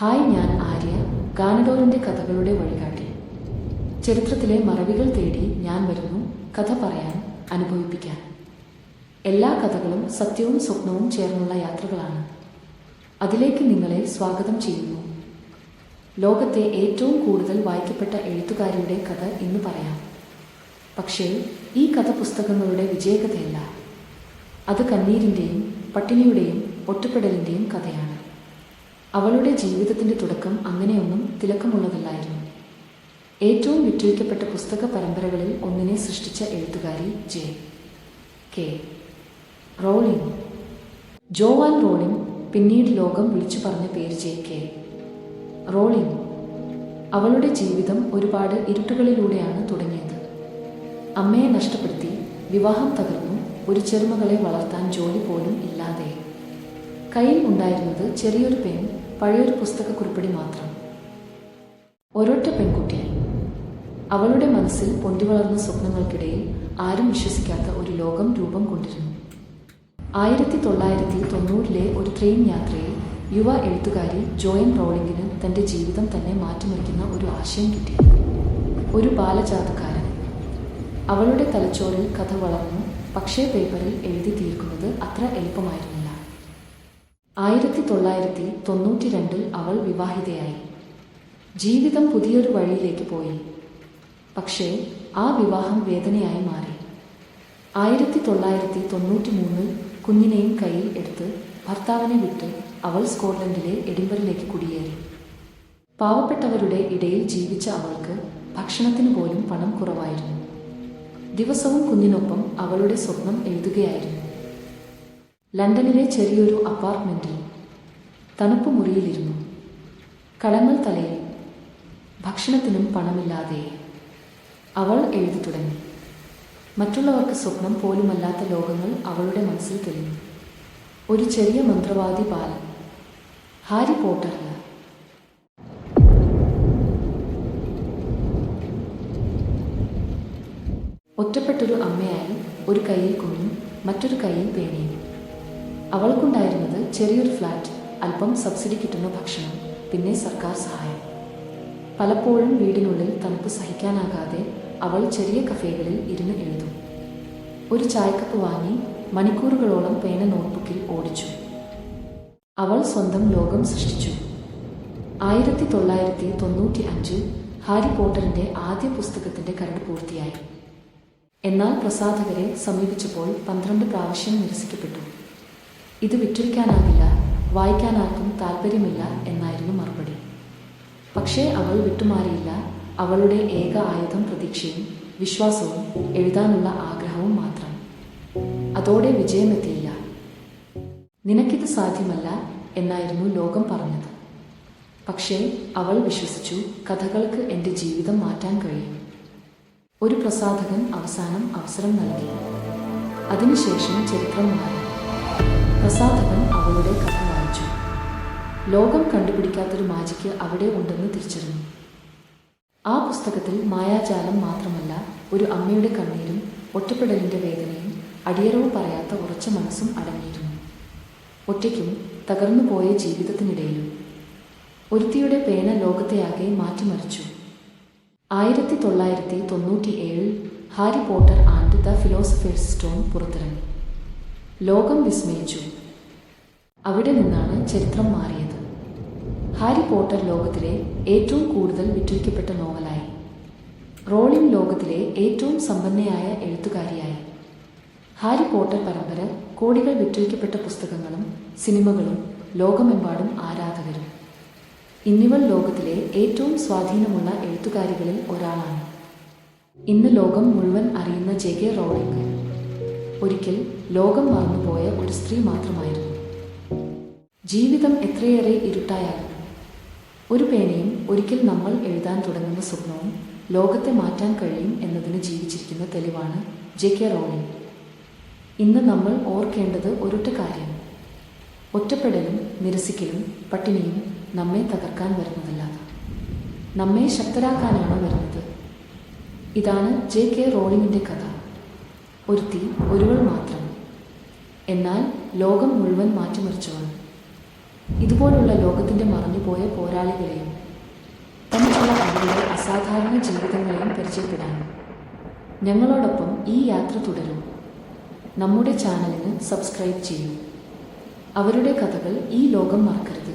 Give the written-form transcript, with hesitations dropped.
Hi, ഞാൻ ആര്യ, ഗാനഡോറിൻ്റെ കഥകളുടെ വഴികാട്ടി. ചരിത്രത്തിലെ മറവികൾ തേടി ഞാൻ വരുന്നു, കഥ പറയാൻ, അനുഭവിപ്പിക്കാൻ. എല്ലാ കഥകളും സത്യവും സ്വപ്നവും ചേർന്നുള്ള യാത്രകളാണ്. അതിലേക്ക് നിങ്ങളെ സ്വാഗതം ചെയ്യുന്നു. ലോകത്തെ ഏറ്റവും കൂടുതൽ വായിക്കപ്പെട്ട എഴുത്തുകാരിയുടെ കഥ ഇന്ന് പറയാം. പക്ഷേ ഈ കഥ പുസ്തകങ്ങളുടെ വിജയകഥയല്ല. അത് കണ്ണീരിൻ്റെയും പട്ടിണിയുടെയും ഒറ്റപ്പെടലിൻ്റെയും കഥയാണ്. അവളുടെ ജീവിതത്തിൻ്റെ തുടക്കം അങ്ങനെയൊന്നും തിലക്കമുള്ളതല്ലായിരുന്നു. ഏറ്റവും വിറ്റഴിക്കപ്പെട്ട പുസ്തക പരമ്പരകളിൽ ഒന്നിനെ സൃഷ്ടിച്ച എഴുത്തുകാരി J.K. റോളിംഗ്. ജോവാൻ റോളിംഗ്, പിന്നീട് ലോകം വിളിച്ചു പറഞ്ഞ പേര് J.K. റോളിംഗ്. അവളുടെ ജീവിതം ഒരുപാട് ഇരുട്ടുകളിലൂടെയാണ് തുടങ്ങിയത്. അമ്മയെ നഷ്ടപ്പെടുത്തി, വിവാഹം തകർന്നു, ഒരു ചെറുമകളെ വളർത്താൻ ജോലി പോലും ഇല്ലാതെ. കയ്യിൽ ഉണ്ടായിരുന്നത് ചെറിയൊരു പെൻ, പഴയൊരു പുസ്തകക്കുറിപ്പടി മാത്രം. ഒരൊറ്റ പെൺകുട്ടി. അവളുടെ മനസ്സിൽ പൊന്തിവളർന്ന സ്വപ്നങ്ങൾക്കിടയിൽ ആരും വിശ്വസിക്കാത്ത ഒരു ലോകം രൂപം കൊണ്ടിരുന്നു. 1990 ഒരു ട്രെയിൻ യാത്രയിൽ യുവ എഴുത്തുകാരി ജോയൻ റോളിംഗിന് തൻ്റെ ജീവിതം തന്നെ മാറ്റിമറിക്കുന്ന ഒരു ആശയം കിട്ടി. ഒരു ബാലജാതക്കാരൻ. അവളുടെ തലച്ചോറിൽ കഥ വളർന്നു, പക്ഷേ പേപ്പറിൽ എഴുതി തീർക്കുന്നത് അത്ര എളുപ്പമായിരുന്നില്ല. 1992 അവൾ വിവാഹിതയായി. ജീവിതം പുതിയൊരു വഴിയിലേക്ക് പോയി. പക്ഷേ ആ വിവാഹം വേദനയായി മാറി. 1993 കുഞ്ഞിനെയും കയ്യിൽ എടുത്ത് ഭർത്താവിനെ വിട്ട് അവൾ സ്കോട്ട്ലൻഡിലെ എഡിൻബറിലേക്ക് കുടിയേറി. പാവപ്പെട്ടവരുടെ ഇടയിൽ ജീവിച്ച അവൾക്ക് ഭക്ഷണത്തിന് പോലും പണം കുറവായിരുന്നു. ദിവസവും കുഞ്ഞിനൊപ്പം അവളുടെ സ്വപ്നം എഴുതുകയായിരുന്നു. ലണ്ടനിലെ ചെറിയൊരു അപ്പാർട്ട്മെൻറ്റിൽ തണുപ്പ് മുറിയിലിരുന്നു. കടങ്ങൾ തലയിൽ, ഭക്ഷണത്തിനും പണമില്ലാതെ അവൾ എഴുതി തുടങ്ങി. മറ്റുള്ളവർക്ക് സ്വപ്നം പോലുമല്ലാത്ത ലോകങ്ങൾ അവളുടെ മനസ്സിൽ തെളിഞ്ഞു. ഒരു ചെറിയ മന്ത്രവാദി ബാലൻ. ഹാരി പോട്ടറില്ല. ഒറ്റപ്പെട്ടൊരു അമ്മയായി, ഒരു കൈയിൽ കുഞ്ഞും മറ്റൊരു കൈയിൽ പേനയും. അവൾക്കുണ്ടായിരുന്നത് ചെറിയൊരു ഫ്ലാറ്റ്, അല്പം സബ്സിഡി കിട്ടുന്ന ഭക്ഷണം, പിന്നെ സർക്കാർ സഹായം. പലപ്പോഴും വീടിനുള്ളിൽ തണുപ്പ് സഹിക്കാനാകാതെ അവൾ ചെറിയ കഫേകളിൽ ഇരുന്ന് എഴുതും. ഒരു ചായക്കപ്പ് വാങ്ങി മണിക്കൂറുകളോളം പേന നോട്ട്ബുക്കിൽ ഓടിച്ചു. അവൾ സ്വന്തം ലോകം സൃഷ്ടിച്ചു. 1995 ഹാരി പോട്ടറിൻ്റെ ആദ്യ പുസ്തകത്തിൻ്റെ കരട് പൂർത്തിയായി. എന്നാൽ പ്രസാധകരെ സമീപിച്ചപ്പോൾ 12 പ്രാവശ്യം നിരസിക്കപ്പെട്ടു. ഇത് വിറ്റഴിക്കാനാകില്ല, വായിക്കാനാർക്കും താല്പര്യമില്ല എന്നായിരുന്നു മറുപടി. പക്ഷേ അവൾ വിട്ടുമാറിയില്ല. അവളുടെ ഏക ആയുധം പ്രതീക്ഷയും വിശ്വാസവും എഴുതാനുള്ള ആഗ്രഹവും മാത്രം. അതോടെ വിജയമെത്തിയില്ല. നിനക്കിത് സാധ്യമല്ല എന്നായിരുന്നു ലോകം പറഞ്ഞത്. പക്ഷേ അവൾ വിശ്വസിച്ചു, കഥകൾക്ക് എൻ്റെ ജീവിതം മാറ്റാൻ കഴിയും. ഒരു പ്രസാധകൻ അവസാനം അവസരം നൽകി. അതിനുശേഷം ചരിത്രം മാറി. പ്രസാധകൻ അവളുടെ കഥ വായിച്ചു. ലോകം കണ്ടുപിടിക്കാത്തൊരു മാജിക്ക് അവിടെ ഉണ്ടെന്ന് തിരിച്ചറിഞ്ഞു. ആ പുസ്തകത്തിൽ മായാജാലം മാത്രമല്ല, ഒരു അമ്മയുടെ കണ്ണീരും ഒറ്റപ്പെടലിൻ്റെ വേദനയും അടിയറവ് പറയാത്ത ഉറച്ച മനസ്സും അടങ്ങിയിരുന്നു. ഒറ്റയ്ക്കും തകർന്നുപോയ ജീവിതത്തിനിടയിലും. ഒരുത്തിയുടെ പേന ലോകത്തെയാകെ മാറ്റിമറിച്ചു. 1997 Harry Potter and the philosophers stone പുറത്തിറങ്ങി. ലോകം വിസ്മയിച്ചു. അവിടെ നിന്നാണ് ചരിത്രം മാറിയത്. ഹാരി പോട്ടർ ലോകത്തിലെ ഏറ്റവും കൂടുതൽ വിറ്റഴിക്കപ്പെട്ട നോവലായി. റോളിംഗ് ലോകത്തിലെ ഏറ്റവും സമ്പന്നയായ എഴുത്തുകാരിയായി. ഹാരി പോട്ടർ പരമ്പര കോടികൾ വിറ്റഴിക്കപ്പെട്ട പുസ്തകങ്ങളും സിനിമകളും ലോകമെമ്പാടും ആരാധകരും. ഇന്നിവൾ ലോകത്തിലെ ഏറ്റവും സ്വാധീനമുള്ള എഴുത്തുകാരികളിൽ ഒരാളാണ്. ഇന്ന് ലോകം മുഴുവൻ അറിയുന്ന J.K. റോളിംഗ് ഒരിക്കൽ ലോകം മറന്നുപോയ ഒരു സ്ത്രീ മാത്രമായിരുന്നു. ജീവിതം എത്രയേറെ ഇരുട്ടായാലും ഒരു പേനയും ഒരിക്കൽ നമ്മൾ എഴുതാൻ തുടങ്ങുന്ന സ്വപ്നവും ലോകത്തെ മാറ്റാൻ കഴിയും എന്നതിന് ജീവിച്ചിരിക്കുന്ന തെളിവാണ് J.K. റോളിംഗ്. ഇന്ന് നമ്മൾ ഓർക്കേണ്ടത് ഒരൊറ്റ കാര്യം: ഒറ്റപ്പെടലും നിരസിക്കലും പട്ടിണിയും നമ്മെ തകർക്കാൻ വരുന്നതല്ല, നമ്മെ ശക്തരാക്കാനാണ് വരുന്നത്. ഇതാണ് J.K. റോളിംഗിൻ്റെ കഥ. ഒരുത്തി, ഒരുവൾ മാത്രം, എന്നാൽ ലോകം മുഴുവൻ മാറ്റിമറിച്ചവൾ. ഇതുപോലുള്ള ലോകത്തിൻ്റെ മറഞ്ഞുപോയ പോരാളികളെയും തനിച്ചുള്ള അവരുടെ അസാധാരണ ജീവിതങ്ങളെയും പരിചയപ്പെടാൻ ഞങ്ങളോടൊപ്പം ഈ യാത്ര തുടരും. നമ്മുടെ ചാനലിന് സബ്സ്ക്രൈബ് ചെയ്യൂ. അവരുടെ കഥകൾ ഈ ലോകം മറക്കരുത്.